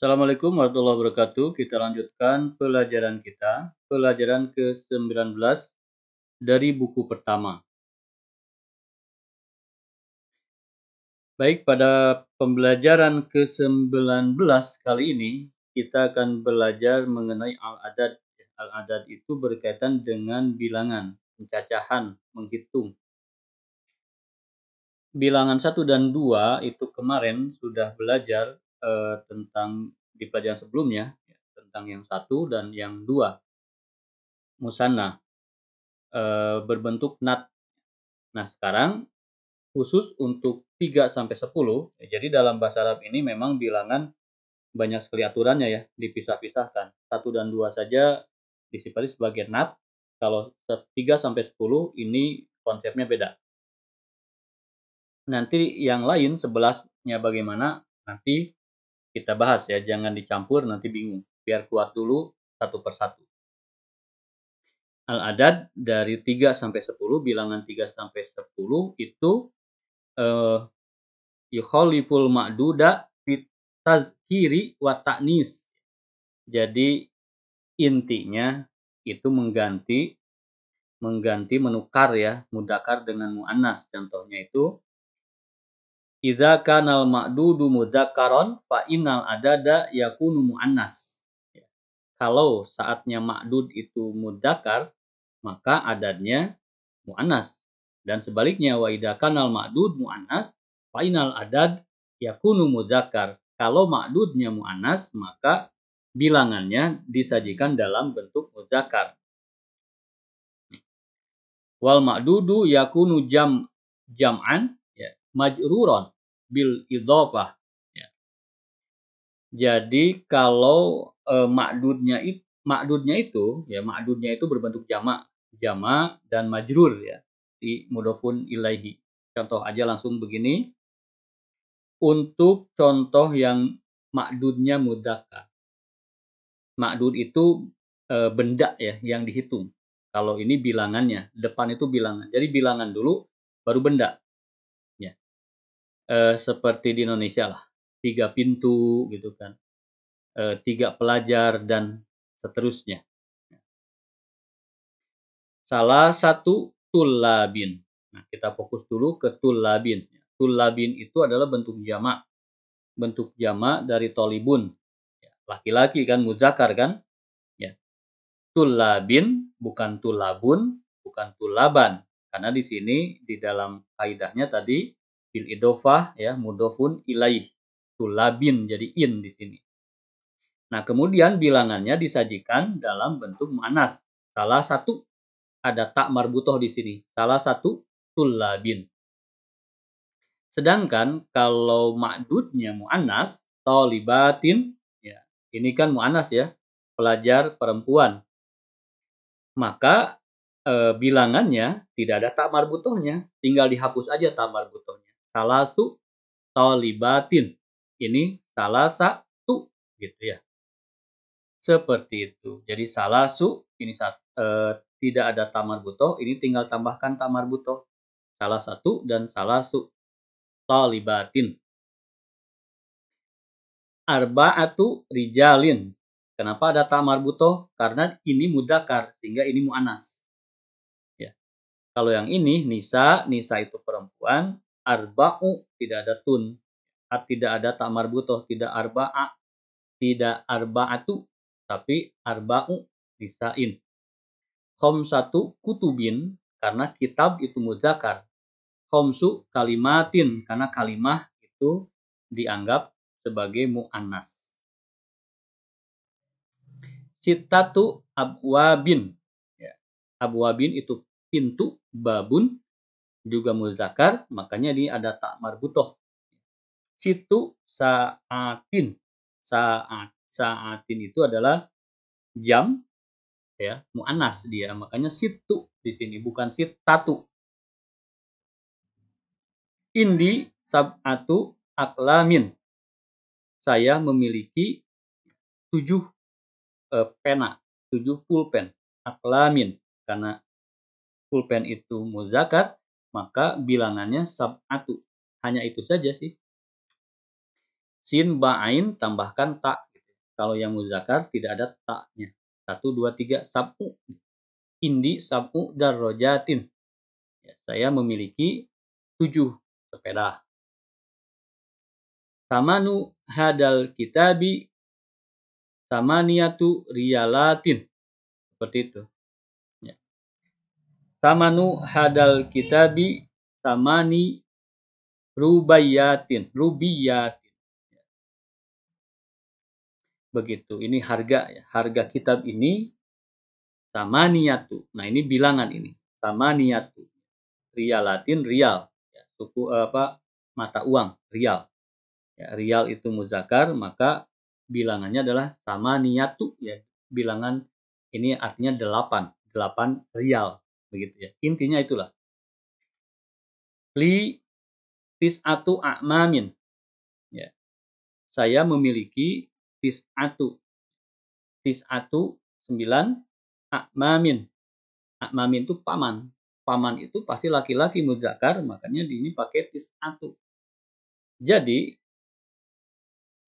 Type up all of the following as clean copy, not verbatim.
Assalamualaikum warahmatullahi wabarakatuh. Kita lanjutkan pelajaran kita, pelajaran ke-19 dari buku pertama. Baik, pada pembelajaran ke-19 kali ini, kita akan belajar mengenai al-adad. Al-adad itu berkaitan dengan bilangan, pencacahan, menghitung. Bilangan 1 dan 2 itu kemarin sudah belajar tentang di pelajaran sebelumnya, tentang yang 1 dan yang 2. Musanna berbentuk nat. Nah, sekarang khusus untuk 3 sampai 10, jadi dalam bahasa Arab ini memang bilangan banyak sekali aturannya ya, dipisah-pisahkan. 1 dan 2 saja disifati sebagai nat, kalau 3 sampai 10 ini konsepnya beda. Nanti yang lain 11-nya bagaimana, nanti kita bahas ya, jangan dicampur nanti bingung. Biar kuat dulu satu persatu. Al-adad dari 3 sampai 10, bilangan 3 sampai 10 itu yukhaliful ma'duda fit tadhkiri wa ta'nis. Jadi intinya itu mengganti menukar ya, mudzakkar dengan muannas. Contohnya itu idza kanal ma'dudu mudzakkaron fa innal adada yakunu muannas. Kalau saatnya ma'dud itu mudzakkar, maka adadnya muannas. Dan sebaliknya wa idza kanal ma'dud muannas fa innal adad yakunu mudzakkar. Kalau ma'dudnya muannas, maka bilangannya disajikan dalam bentuk mudzakkar. Wal ma'dudu yakunu jam'an ya, majruron bil idhofah ya. Jadi kalau ma'dudnya itu berbentuk jamak dan majrur ya, di mudhofun ilaihi. Contoh aja langsung begini. Untuk contoh yang ma'dudnya mudzakkar. Ma'dud itu benda ya yang dihitung. Kalau ini bilangannya, depan itu bilangan. Jadi bilangan dulu, baru benda. Ya. Seperti di Indonesia lah, 3 pintu gitu kan, 3 pelajar dan seterusnya. Salah satu tullabin. Nah, kita fokus dulu ke tullabin. Tullabin itu adalah bentuk jamak. Bentuk jamak dari tolibun. Laki-laki kan, mudzakkar kan? Ya. Tullabin bukan tullabun, bukan tullaban. Karena di sini di dalam kaidahnya tadi bil idhofah ya, mudhofun ilaih. Tullabin jadi in di sini. Nah, kemudian bilangannya disajikan dalam bentuk muannas. Salah satu, ada tak marbutoh di sini. Salah satu tullabin. Sedangkan kalau ma'dudnya muannas, tolibatin ya. Ini kan muannas ya, pelajar perempuan. Maka bilangannya tidak ada tak marbutohnya, tinggal dihapus aja tak marbutohnya. Salasu tolibatin. Ini salah satu gitu ya. Seperti itu. Jadi salasu ini tidak ada tak marbutoh, ini tinggal tambahkan tak marbutoh. Salah satu dan salasu tolibatin. Arba'atu rijalin. Kenapa ada tak marbutoh? Karena ini mudzakkar sehingga ini muannas. Ya. Kalau yang ini nisa itu perempuan, arba'u tidak ada tun. Tidak ada tak marbutoh, tidak arba'a, tidak arba'atu, tapi arba'u nisain. Khamsatu kutubin karena kitab itu mudzakkar. Khamsu kalimatin karena kalimah itu dianggap sebagai muannas. Sittatu abwabin. Ya. Abwabin itu pintu, babun juga mudzakkar, makanya ini ada tak marbutoh. Situ saatin. Saatin itu adalah jam ya, muannas dia, makanya situ di sini bukan sittatu. Indi sab'atu aklamin. Saya memiliki 7 pena, 7 pulpen. Aklamin. Karena pulpen itu mudzakkar, maka bilangannya sab'atu. Hanya itu saja sih. Sin ba'ain tambahkan tak. Kalau yang muzakkar tidak ada taknya. 1, 2, 3, sab'u. Indi sab'u darrojatin. Ya, saya memiliki 7 sepeda. Samanu hadal kitabi samaniyatu riyalatin. Seperti itu. Ya. Samanu hadal kitabi samani rubiyatin. Begitu. Ini harga ya. Harga kitab ini samaniyatu. Nah, ini bilangan ini. Samaniyatu. Riyalatin rial. Ya, suku mata uang rial. Ya, rial itu muzakkar, maka bilangannya adalah samaniyatu ya. Bilangan ini artinya 8 rial begitu ya. Intinya itulah. Li tis'atu a'mamin. Ya. Saya memiliki tis'atu 9 a'mamin. A'mamin itu paman. Paman itu pasti laki-laki muzakkar, makanya di ini pakai tis'atu. Jadi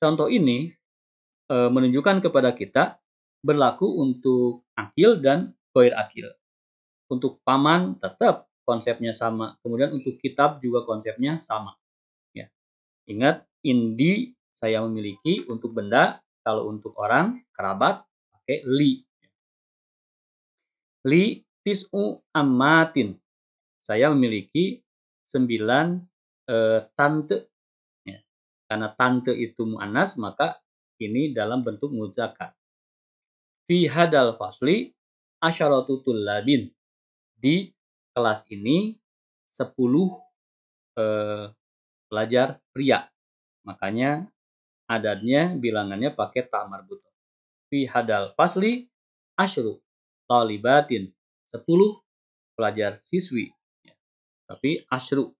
contoh ini menunjukkan kepada kita berlaku untuk akil dan ghair akil. Untuk paman tetap konsepnya sama. Kemudian untuk kitab juga konsepnya sama. Ya. Ingat, indi saya memiliki untuk benda. Kalau untuk orang, kerabat, pakai li. Li tis'u ammatin. Saya memiliki 9 tante. Ya. Karena tante itu mu'annas, maka ini dalam bentuk muzakkar. Fi hadal fasli asyaratu tullabin. Di kelas ini 10 pelajar pria. Makanya adadnya bilangannya pakai ta marbutah. Fi hadal fasli asyru talibatin. 10 pelajar siswi. Ya. Tapi asyru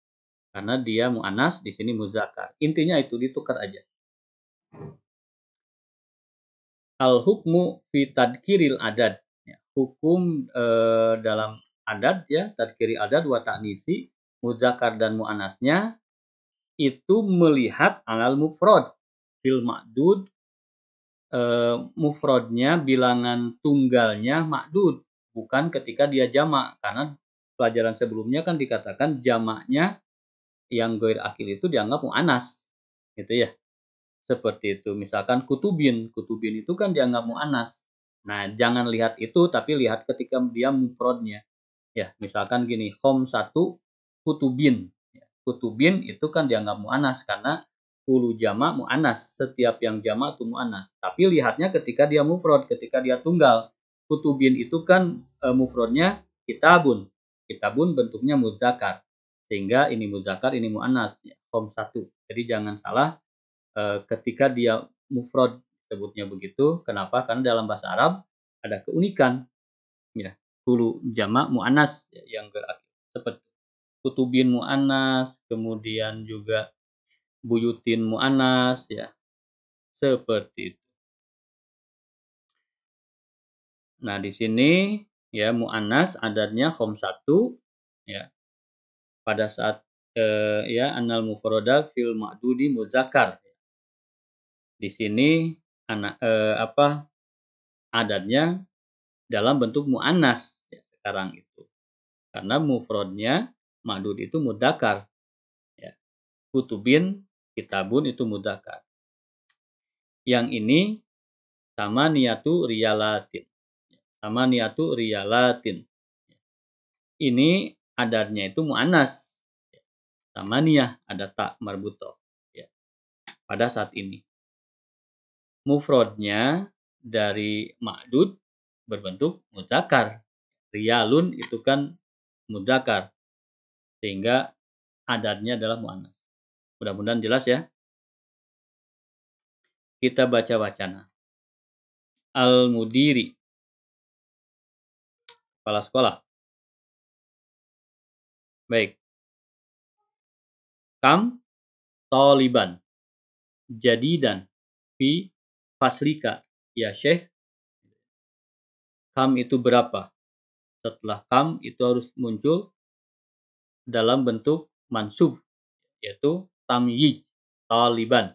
karena dia mu'annas, di sini muzakkar. Intinya itu ditukar aja. Al-hukmu fi tadkiril adad. Ya, hukum dalam adad ya, tadkiri adad wa ta'nisi, muzakkar dan mu'annasnya itu melihat alal mufrad. Fil ma'dud mufradnya bilangan tunggalnya ma'dud, bukan ketika dia jamak. Karena pelajaran sebelumnya kan dikatakan jamaknya yang ghair akil itu dianggap mu'annas. Gitu ya. Seperti itu. Misalkan kutubin. Kutubin itu kan dianggap mu'annas. Nah, jangan lihat itu, tapi lihat ketika dia mufradnya. Ya, misalkan gini, satu kutubin. Ya, kutubin itu kan dianggap mu'annas karena ulu jamak mu'annas. Setiap yang jamak itu mu'annas. Tapi lihatnya ketika dia mufrad, ketika dia tunggal. Kutubin itu kan mufradnya kitabun. Kitabun bentuknya muzakkar. Sehingga ini muzakkar, ini mu'annas. Ya, satu. Jadi jangan salah ketika dia mufrad sebutnya begitu. Kenapa? Karena dalam bahasa Arab ada keunikan. Ya, hulu jamak mu'annas ya, yang berakil seperti kutubin mu'annas, kemudian juga buyutin mu'annas ya. Seperti itu. Nah, di sini ya mu'annas adadnya 1 ya. Pada saat ya annal mufrada fil ma'dudi muzakkar. Di sini adadnya dalam bentuk mu'annas ya, sekarang itu. Karena mufradnya ma'dud itu mudzakkar. Ya. Kutubin, kitabun itu mudzakkar. Yang ini sama niatu riyalatin. Sama niatu riyalatin. Ini adadnya itu mu'annas. Sama niyah ada tak marbutoh. Ya. Pada saat ini. Mufradnya dari ma'dud berbentuk mudzakkar. Riyalun itu kan mudzakkar. Sehingga adadnya adalah mu'annas. Mudah-mudahan jelas ya. Kita baca wacana. Al-mudiri. Kepala sekolah. Baik. Kam taliban. Jadidan fi faslika. Ya Syekh. Kam itu berapa? Setelah kam itu harus muncul dalam bentuk mansub, yaitu tamyiz, taliban.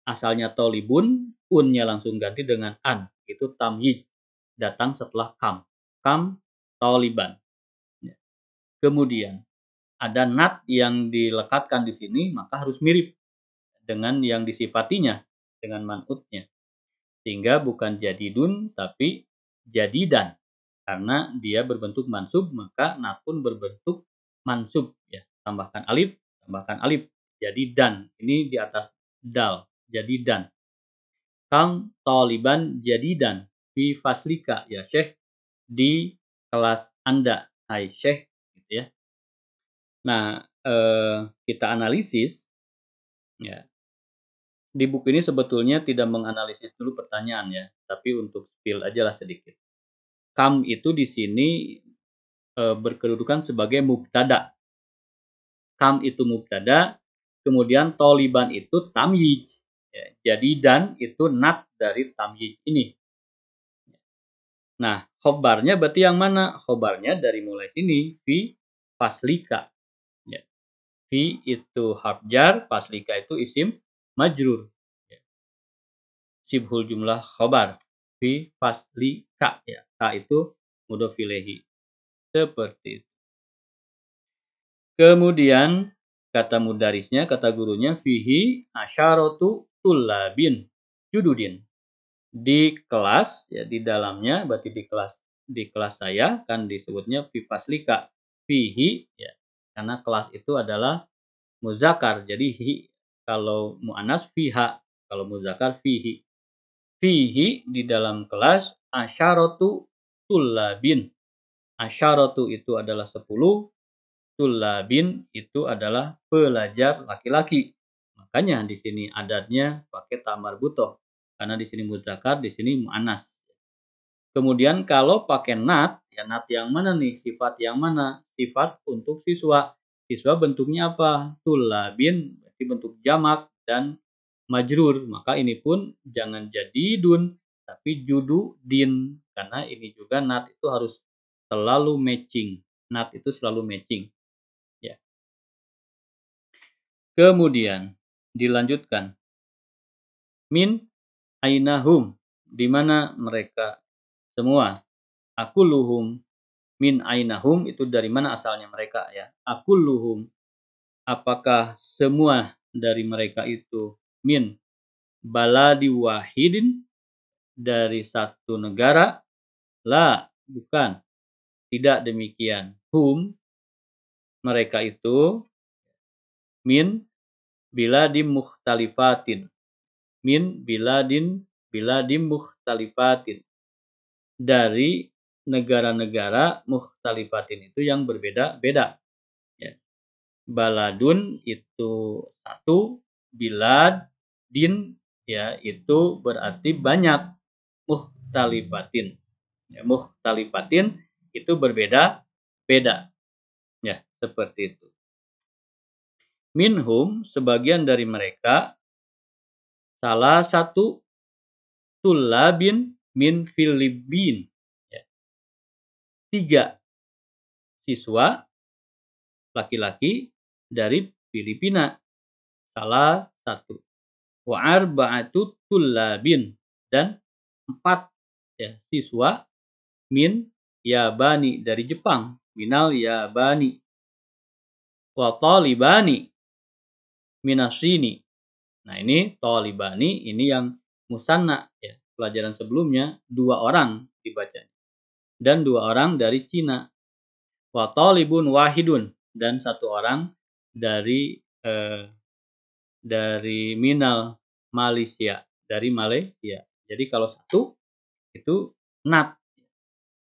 Asalnya talibun, unnya langsung ganti dengan an. Itu tamyiz. Datang setelah kam. Kam taliban. Ya. Kemudian ada nat yang dilekatkan di sini, maka harus mirip dengan yang disifatinya, dengan man'utnya. Sehingga bukan jadidun, tapi jadidan. Karena dia berbentuk mansub, maka nat pun berbentuk mansub. Ya. Tambahkan alif, jadi dan. Ini di atas dal, jadi dan. Kam taliban jadidan fi faslika, ya Syekh, di kelas Anda, hai Syekh, gitu ya. Nah, kita analisis, ya. Di buku ini sebetulnya tidak menganalisis dulu pertanyaan ya, tapi untuk spill aja lah sedikit. Kam itu di sini berkedudukan sebagai mubtada. Kam itu mubtada, kemudian toliban itu tamyiz. Ya, jadi dan itu nat dari tamyiz ini. Nah, khobarnya berarti yang mana? Khobarnya dari mulai sini, fi faslika. Ya. Fi itu harf jar, faslika itu isim majrur. Ya. Sibhul jumlah khobar. Fi faslika. Ya. Ka itu mudhof ilaih. Seperti itu. Kemudian kata mudarisnya, kata gurunya, fihi asyaratu tullabin jududin. Di kelas, ya di dalamnya, berarti di kelas saya kan disebutnya fi faslika. Fihi, ya, karena kelas itu adalah muzakkar. Jadi hi, kalau mu'annas fiha, kalau muzakkar fihi. Fihi di dalam kelas asyaratu tullabin. Asyaratu itu adalah 10, tullabin itu adalah pelajar laki-laki. Makanya di sini adatnya pakai ta marbutoh. Karena di sini muzakkar, di sini mu'annas. Kemudian kalau pakai nat, ya nat yang mana nih? Sifat yang mana? Sifat untuk siswa. Siswa bentuknya apa? Tullabin, berarti bentuk jamak dan majrur. Maka ini pun jangan jadi dun, tapi judu din. Karena ini juga nat itu harus selalu matching. Nat itu selalu matching. Ya. Kemudian dilanjutkan. Min ainahum, di mana mereka semua. Akuluhum, min ainahum itu dari mana asalnya mereka ya. Akuluhum, apakah semua dari mereka itu min baladi wahidin, dari satu negara? La, bukan. Tidak demikian. Hum, mereka itu min biladim mukhtalifatin. Min biladim mukhtalifatin. Dari negara-negara mukhtalifatin itu yang berbeda-beda. Ya. Baladun itu satu, bilad, din ya itu berarti banyak, mukhtalifatin. Ya, mukhtalifatin itu berbeda-beda. Ya, seperti itu. Minhum, sebagian dari mereka, salah satu tullabin min Filipin. Ya. 3 siswa laki-laki dari Filipina. Salah satu. Wa arba'atu tullabin, dan 4 ya, siswa min Yabani, dari Jepang. Minal Yabani. Wa talibani minasini. Nah, ini talibani, ini yang musanna ya. Pelajaran sebelumnya 2 orang dibacanya. Dan 2 orang dari Cina. Wa talibun wahidun, dan 1 orang dari Minal Malaysia, dari Malaysia. Jadi kalau 1 itu nat,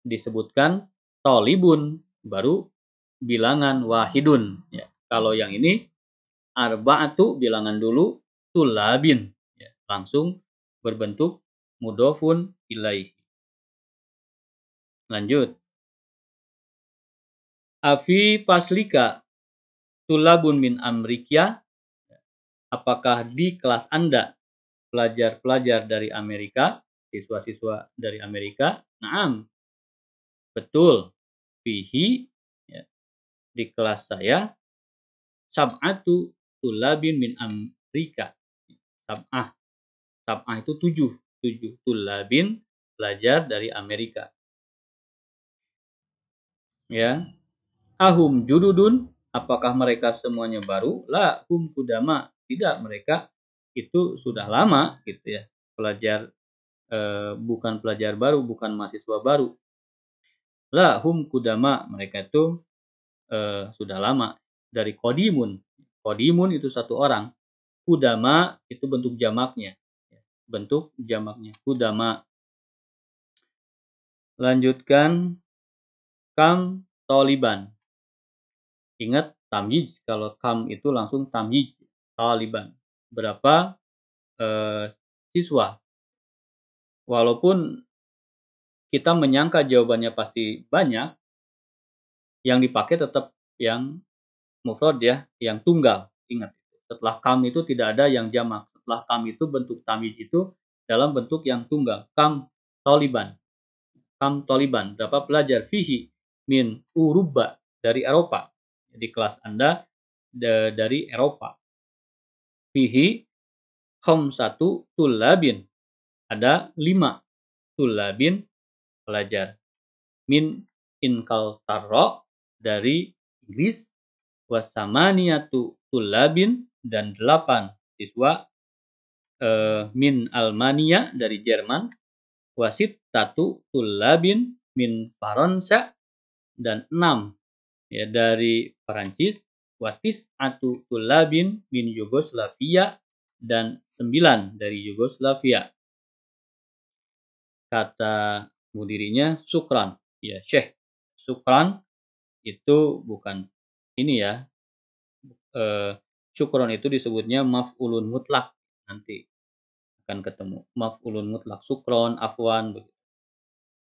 disebutkan talibun, baru bilangan wahidun ya. Kalau yang ini arba'atu bilangan dulu, tulabin ya, langsung berbentuk mudhofun ilaih. Lanjut. Afi faslika tulabun min Amrikia, apakah di kelas Anda pelajar-pelajar dari Amerika, siswa-siswa dari Amerika? Naam, betul. Fihi, ya, di kelas saya, sab'atu tulabin min Amerika. Sab'ah, Sab'ah itu 7. 7 tullabin pelajar dari Amerika. Ya. Ahum jududun, apakah mereka semuanya baru? La hum kudama. Tidak, mereka itu sudah lama gitu ya. Pelajar bukan pelajar baru, bukan mahasiswa baru. La hum kudama, mereka itu sudah lama. Dari kodimun. Kodimun itu satu orang. Kudama itu bentuk jamaknya. Bentuk jamaknya. Kudama. Lanjutkan kam toliban. Ingat tamyiz, kalau kam itu langsung tamyiz. Taliban. Berapa siswa? Walaupun kita menyangka jawabannya pasti banyak, yang dipakai tetap yang mufrad ya, yang tunggal. Ingat, setelah kam itu tidak ada yang jamak. Setelah kam itu bentuk tamyiz itu dalam bentuk yang tunggal. Kam taliban. Kam taliban. Berapa pelajar? Fihi min Uruba, dari Eropa. Jadi kelas Anda dari Eropa. Fihi khamsatu tullabin. Ada 5 tullabin pelajar. Min Inkaltara, dari Inggris. Wasamaniyatu tullabin, dan 8 siswa min Almania, dari Jerman. Wasittatu tullabin min Faransa, dan 6 ya dari Perancis. Watis'atu tullabin min Yugoslavia, dan 9 dari Yugoslavia. Kata mudirinya sukran, ya Syekh. Sukran itu bukan ini ya. Syukron itu disebutnya maf'ulun mutlak, nanti akan ketemu maf'ulun mutlak. Sukron, afwan,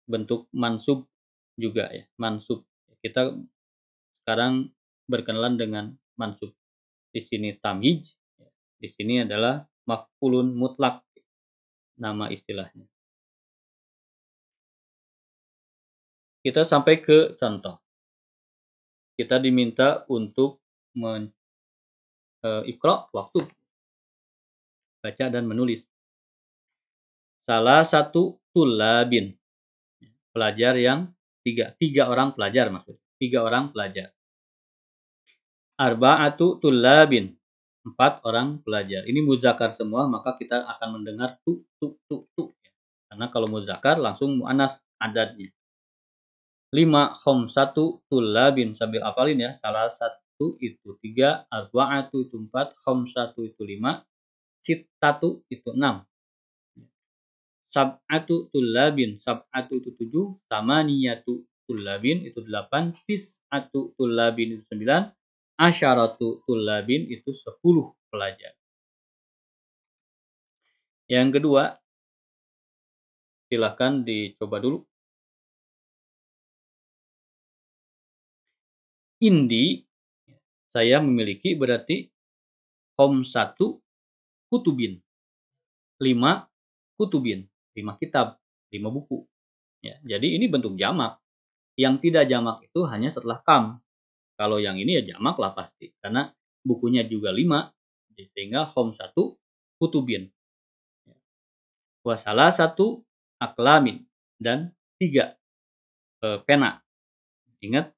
bentuk mansub juga ya, mansub. Kita sekarang berkenalan dengan mansub. Di sini tamyiz, di sini adalah maf'ulun mutlak, nama istilahnya. Kita sampai ke contoh. Kita diminta untuk ikra, waktu baca dan menulis. Salah satu tullabin, pelajar yang tiga orang pelajar, maksudnya 3 orang pelajar. Arba'atu tullabin, 4 orang pelajar. Ini muzakkar semua, maka kita akan mendengar tu. Karena kalau muzakkar langsung muannas adadnya. 5 khamsatu tullabin, sambil hafalin ya. Salah satu itu 3, arba'atu itu 4, khamsatu itu 5, sittatu itu 6. Sab'atu tullabin, sab'atu itu 7, tamaniyatu tullabin itu 8, tis'atu tullabin itu 9, asyaratu tullabin itu 10 pelajar. Yang kedua, silahkan dicoba dulu. Indi, saya memiliki, berarti khamsatu kutubin, 5 kutubin, 5 kitab, 5 buku. Ya, jadi ini bentuk jamak. Yang tidak jamak itu hanya setelah kam. Kalau yang ini ya jamak lah pasti, karena bukunya juga 5, sehingga khamsatu kutubin. Wasalah satu aklamin, dan 3 pena. Ingat,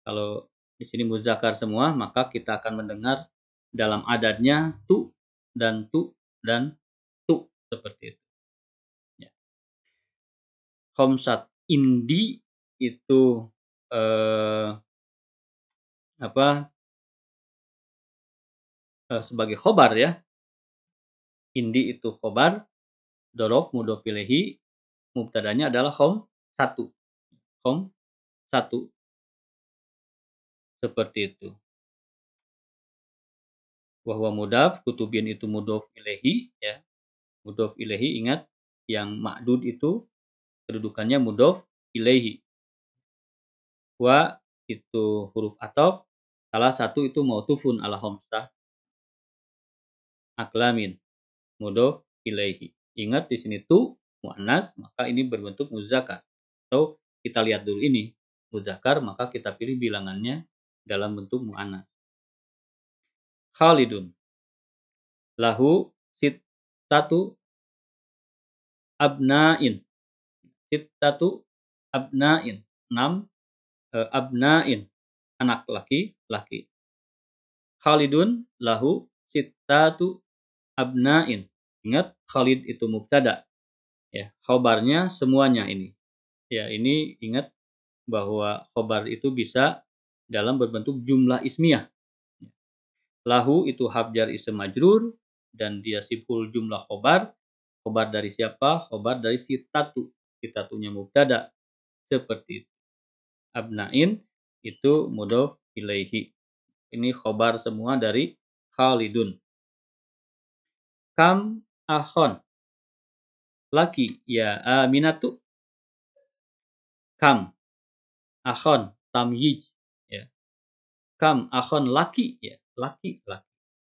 kalau di sini muzakkar semua, maka kita akan mendengar dalam adadnya tu dan tu dan tu, seperti itu. Ya. Khamsat indi itu sebagai khobar ya. Indi itu khobar, dorob mudhof ilaihi, mubtadanya adalah satu. Satu, seperti itu. Wahwa mudhaf, kutubin itu mudhof ilaihi ya. Mudhof ilaihi, ingat yang ma'dud itu kedudukannya mudhof ilaihi. Wa itu huruf ataf, salah satu itu mautufun ala khamsah. Aklamin mudhof ilaihi. Ingat di sini tu muannas, maka ini berbentuk muzakkar. Atau kita lihat dulu ini muzakkar, maka kita pilih bilangannya dalam bentuk muannas. Khalidun lahu sittatu abna'in. Sittatu abna'in. 6 abna'in. Anak laki-laki. Khalidun lahu sittatu abna'in. Ingat, Khalid itu mubtada. Ya, khobarnya semuanya ini. Ya, ini ingat bahwa khobar itu bisa dalam berbentuk jumlah ismiyah. Lahu itu habjar ism majrur dan dia siful jumlah khobar. Khobar dari siapa? Khobar dari sitatu. Sitatunya mubtada. Seperti itu. Abna'in itu mudhof ilaihi. Ini khobar semua dari Khalidun. Kam akhon. Laki ya Aminatu. Kam akhon tamyiz ya. Kam akhon laki ya, laki.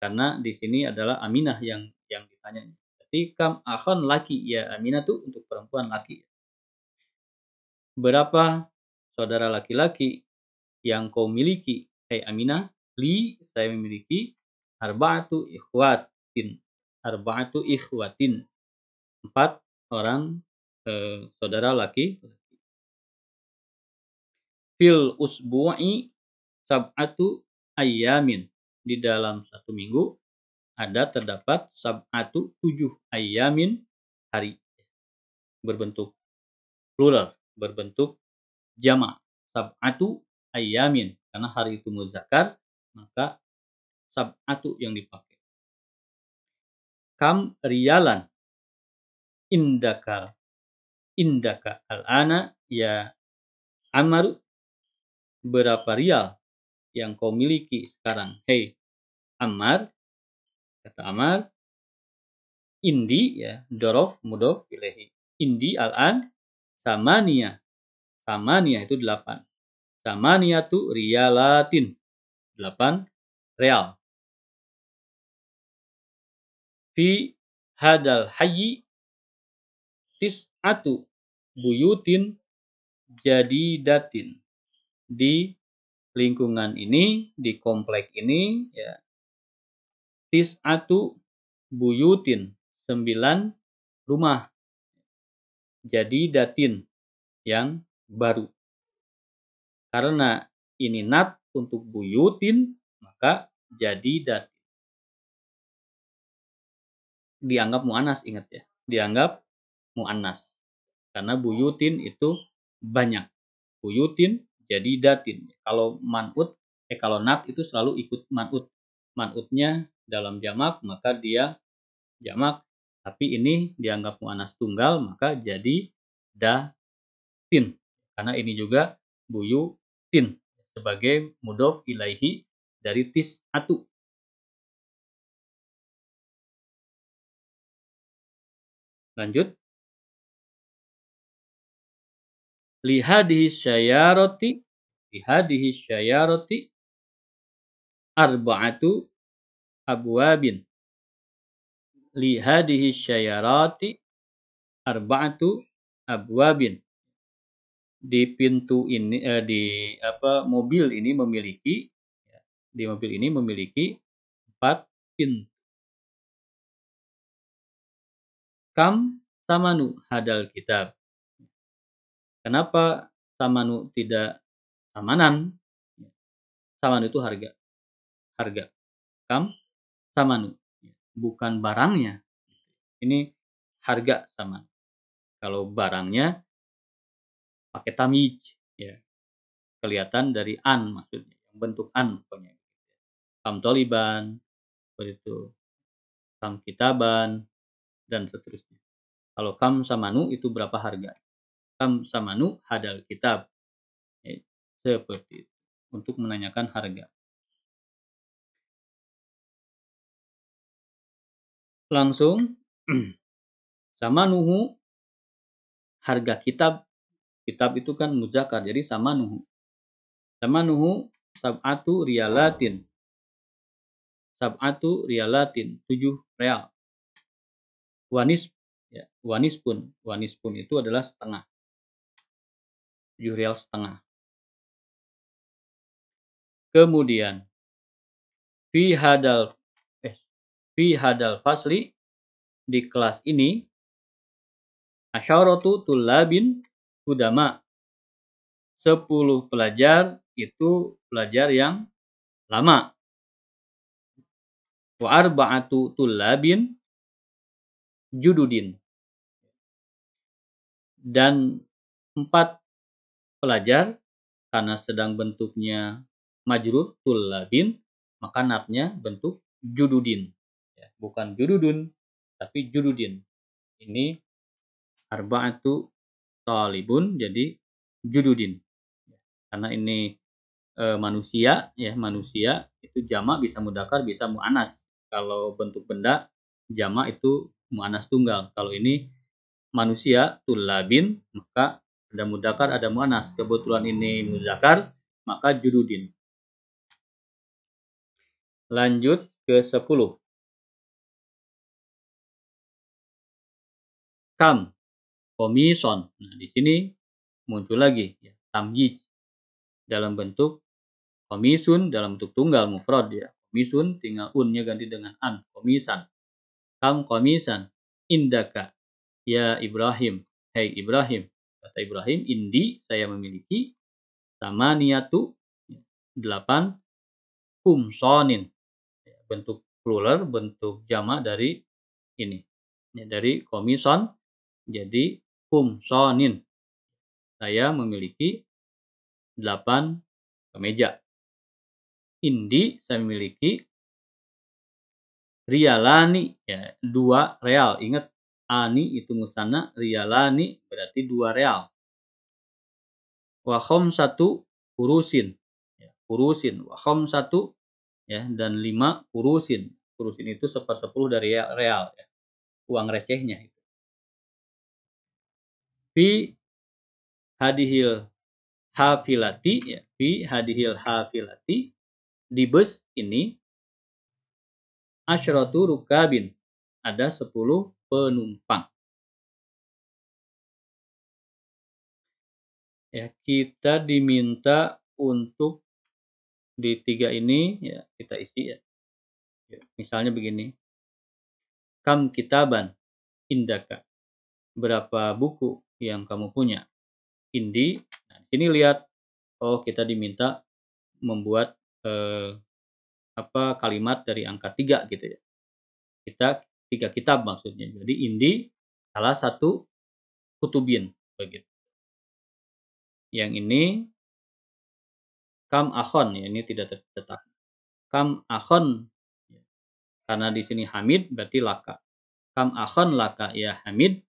Karena di sini adalah Aminah yang ditanya. Jadi kam akhon laki ya Aminatu untuk perempuan laki. Berapa saudara laki-laki yang kau miliki? Hai Aminah, li saya memiliki arba'atu ikhwatin. Arba'atu ikhwatin. 4 orang saudara laki. Fil usbu'i sab'atu ayyamin. Di dalam satu minggu terdapat sab'atu 7 ayyamin hari. Berbentuk plural, berbentuk jamak. Sab'atu ayyamin. Karena hari itu muzakkar, maka sab'atu yang dipakai. Kam riyalan indaka al-ana ya Ammaru. Berapa rial yang kau miliki sekarang? Hei Ammar, kata Ammar. Indi ya, dorof mudhof ilaihi. Indi al-an samania. Samania itu 8. Samaniatu riyalatin. 8 real. Fi hadal hayyi tis'atu buyutin jadidatin. Di lingkungan ini, di komplek ini ya, tis'atu buyutin, 9 rumah jadidatin yang baru. Karena ini nat untuk buyutin, maka jadidatin dianggap mu'annas, ingat ya. Dianggap mu'annas. Karena buyutin itu banyak. Buyutin jadidatin. Kalau man'ut, kalau nat itu selalu ikut man'ut. Man'utnya dalam jamak, maka dia jamak. Tapi ini dianggap mu'annas tunggal, maka jadi datin. Karena ini juga buyutin sebagai mudhof ilaihi dari tis'atu. Lanjut. Lihadihi syayaroti arba'atu abwabin. Lihadihi syayarati arba'atu abwabin. Di pintu ini mobil ini memiliki 4 pintu. Kam samanu hadal kitab. Kenapa samanu tidak samanan? Samanu itu harga. Kam samanu, bukan barangnya. Ini harga saman. Kalau barangnya pakai tamyiz ya. Kelihatan dari an maksudnya, bentuk an pokoknya. Kam toliban, begitu. Kam kitaban dan seterusnya. Kalau kam samanu itu berapa harga? Kam samanu hadal kitab. Ya, seperti itu. Untuk menanyakan harga. Langsung samanuhu harga kitab. Kitab itu kan muzakkar, jadi samanuhu. Samanuhu sab'atu riyalatin. Sab'atu riyalatin, 7 real. Wanis ya, wanis pun itu adalah setengah. 7 real setengah. Kemudian fi hadal fasli, di kelas ini Asyaratu tullabin qudama. 10 pelajar itu pelajar yang lama. Wa arba'atu tullabin jududin. Dan 4 pelajar, karena sedang bentuknya majrur tullabin, maka natnya bentuk jududin. Ya, bukan jududun, tapi jududin. Ini arba'atu talibun jadi jududin. Karena ini manusia, ya manusia itu jamak bisa mudzakkar bisa muannas. Kalau bentuk benda jamak itu muannas tunggal. Kalau ini manusia tullabin, maka ada mudzakkar ada muannas. Kebetulan ini mudzakkar, maka jududin. Lanjut ke 10. Kam komison. Nah, di sini muncul lagi ya, tamyiz dalam bentuk komisun dalam bentuk tunggal mufrad ya. Komisun tinggal unnya ganti dengan an, komisan. Kam komisan indaka ya Ibrahim. Hai Ibrahim. Kata Ibrahim, indi saya memiliki sama niatu 8 kumsonin. Bentuk plural, bentuk jamak dari ini. Ya, dari komison jadi kumsonin. Saya memiliki 8 kemeja. Indi saya memiliki rialani ya 2 real. Ingat ani itu musanna, rialani berarti 2 real. Wa khamsatu kurusin. Ya, kurusin wa khamsatu ya dan 5 kurusin. Kurusin itu 1/10 dari real ya. Uang recehnya itu. Fi hadihil hafilati ya, fi hadihil hafilati di bus ini asyratu rukabin ada 10 penumpang. Ya, kita diminta untuk di 3 ini ya kita isi ya. Misalnya begini. Kam kitaban indaka. Berapa buku yang kamu punya? Indi. Nah, di sini lihat oh kita diminta membuat kalimat dari angka 3 gitu ya. Kita 3 kitab maksudnya. Jadi indi salah satu kutubin begitu. Yang ini kam akhon ya, ini tidak tercetak. Kam akhon karena di sini Hamid berarti laka. Kam akhon laka ya Hamid.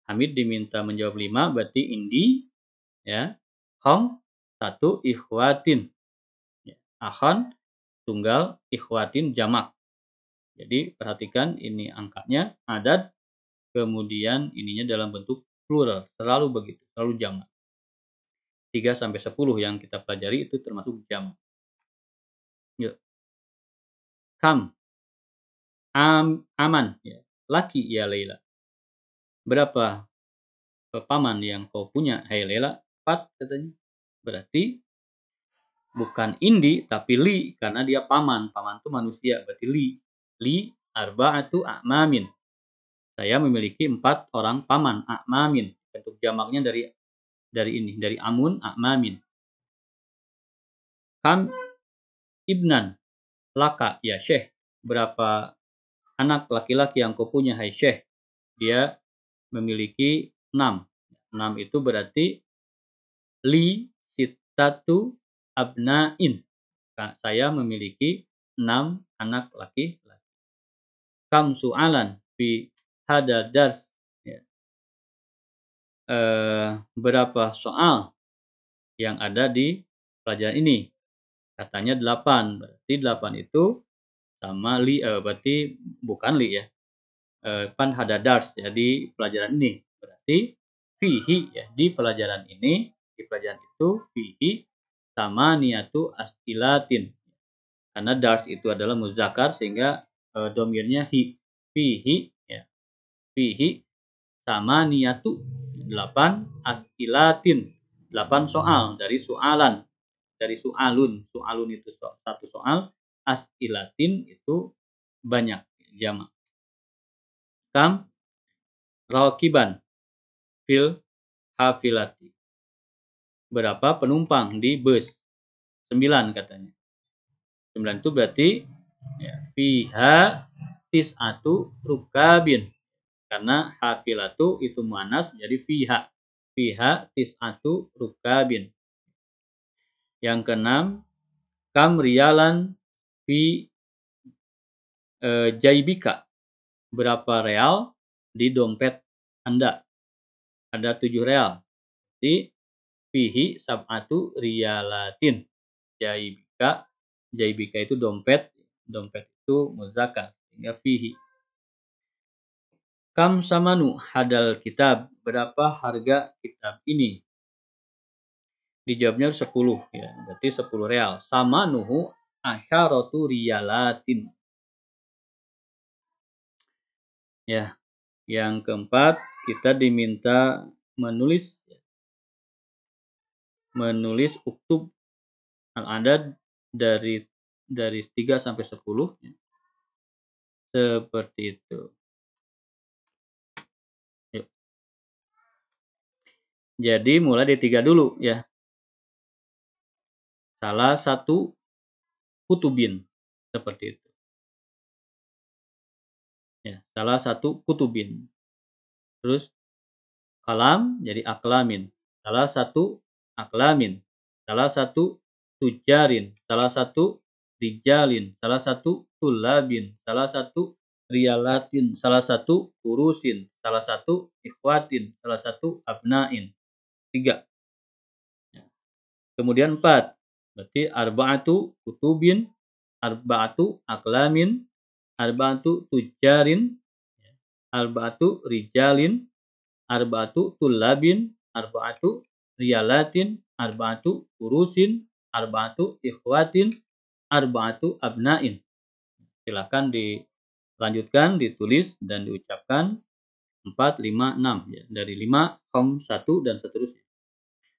Hamid diminta menjawab 5 berarti indi ya. Khom 1 ikhwatin. Ya, akhon tunggal, ikhwatin jamak. Jadi perhatikan ini angkanya adat, kemudian ininya dalam bentuk plural, selalu begitu, selalu jamak. 3 sampai 10 yang kita pelajari itu termasuk jamak. Yuk. Kam aman ya. Laki ya Laila. Berapa paman yang kau punya hai Laila? 4 katanya. Berarti bukan indi tapi li karena dia paman. Paman itu manusia berarti li. Li arba'atu a'mamin. Saya memiliki 4 orang paman a'mamin. Bentuk jamaknya dari amun a'mamin. Kam ibnan laka ya syekh. Berapa anak laki-laki yang kau punya hai syekh? Dia memiliki 6. 6 itu berarti li sittatu abna'in. Saya memiliki 6 anak laki-laki. Kam su'alan fi hada dars. Ya. Berapa soal yang ada di pelajaran ini? Katanya 8. Berarti 8 itu sama li berarti bukan li ya. Pan hada dars ya di pelajaran ini. Berarti fihi ya di pelajaran ini, di pelajaran itu fihi sama niatu astilatin. Karena dars itu adalah muzakkar sehingga domirnya hi. Fihi ya. Fihi sama niatu 8 astilatin. 8 soal dari soalan. Dari soalun. Soalun itu satu soal. Astilatin itu banyak jamak. Kam rakiban fil hafilati. Berapa penumpang di bus? 9 katanya. 9 itu berarti ya, fiha tis'atu rukabin. Karena hafilatu itu muannas jadi fiha. Fiha tis'atu rukabin. Yang keenam, kam rialan fi jaibika. Berapa real di dompet Anda? Ada 7 real. Jadi fihi sab'atu riyalatin. Jaibika itu dompet itu muzakkar, sehingga fihi. Kam samanu hadal kitab, berapa harga kitab ini? Dijawabnya 10 ya, berarti 10 real. Samanuhu asyaratu riyalatin. Ya, yang keempat kita diminta menulis uktub al-adad dari 3 sampai 10 ya. Seperti itu. Yuk. Jadi mulai dari 3 dulu ya. Salah satu kutubin, seperti itu. Ya, salah satu kutubin. Terus kalam jadi aklamin. Salah satu aklamin. Salah satu tujarin. Salah satu rijalin. Salah satu tulabin. Salah satu riyalatin. Salah satu urusin. Salah satu ikhwatin. Salah satu abnain. 3. Kemudian 4. Berarti arba'atu kutubin, arba'atu aklamin, arba'atu tujarin, arba'atu rijalin, arba'atu tulabin, arba'atu riyalatin, arba'atu urusin, arba'atu ikhwatin, arba'atu abnain. Silakan dilanjutkan, ditulis dan diucapkan 4, 5, 6 ya. Dari 5, 1 dan seterusnya.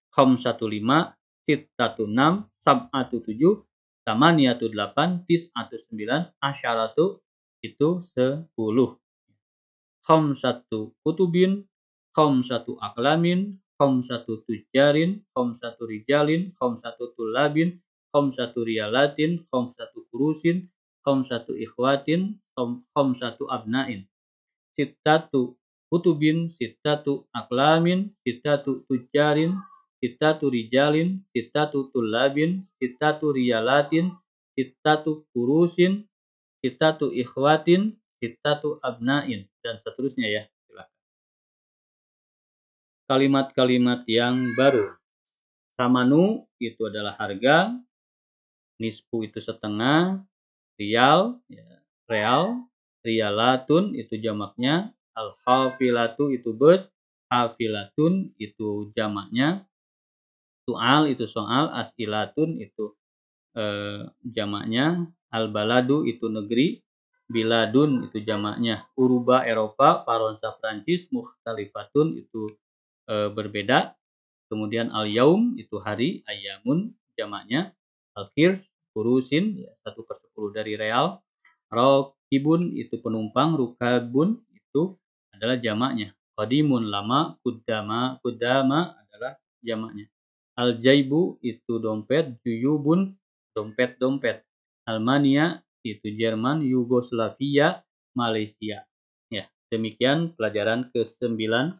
15, sittatu 6, sab'atu 7, tamaniyatu 8, tis'atu 9, asyaratu itu 10. Khamsatu kutubin, khamsatu aklamin, khamsatu tujarin, khamsatu rijalin, khamsatu tulabin, khamsatu riyalatin, khamsatu kurusin, khamsatu ikhwatin, khamsatu abnain. Sittatu kutubin, sittatu aklamin, sittatu tujarin, sittatu rijalin, sittatu tulabin, sittatu riyalatin, sittatu kurusin, sittatu ikhwatin, sittatu abnain, dan seterusnya ya. Silakan. Kalimat-kalimat yang baru. Samanu itu adalah harga, nisfu itu setengah, rial, ya, real, riyalatun itu jamaknya, al-hafilatu itu bus, hafilatun itu jamaknya, soal itu soal, as'ilatun itu jamaknya, al-baladu itu negeri, biladun itu jamaknya, uruba Eropa, paronsa Prancis, mukhtalifatun itu berbeda, kemudian al-yaum itu hari, ayamun jamaknya, al-kirs kurusin ya, 1/10 dari real, rokibun itu penumpang, rukabun itu adalah jamaknya, qadimun lama, kudama adalah jamaknya. Al-jaibu itu dompet, juyubun dompet-dompet. Almania itu Jerman, Yugoslavia, Malaysia. Ya, demikian pelajaran ke-19.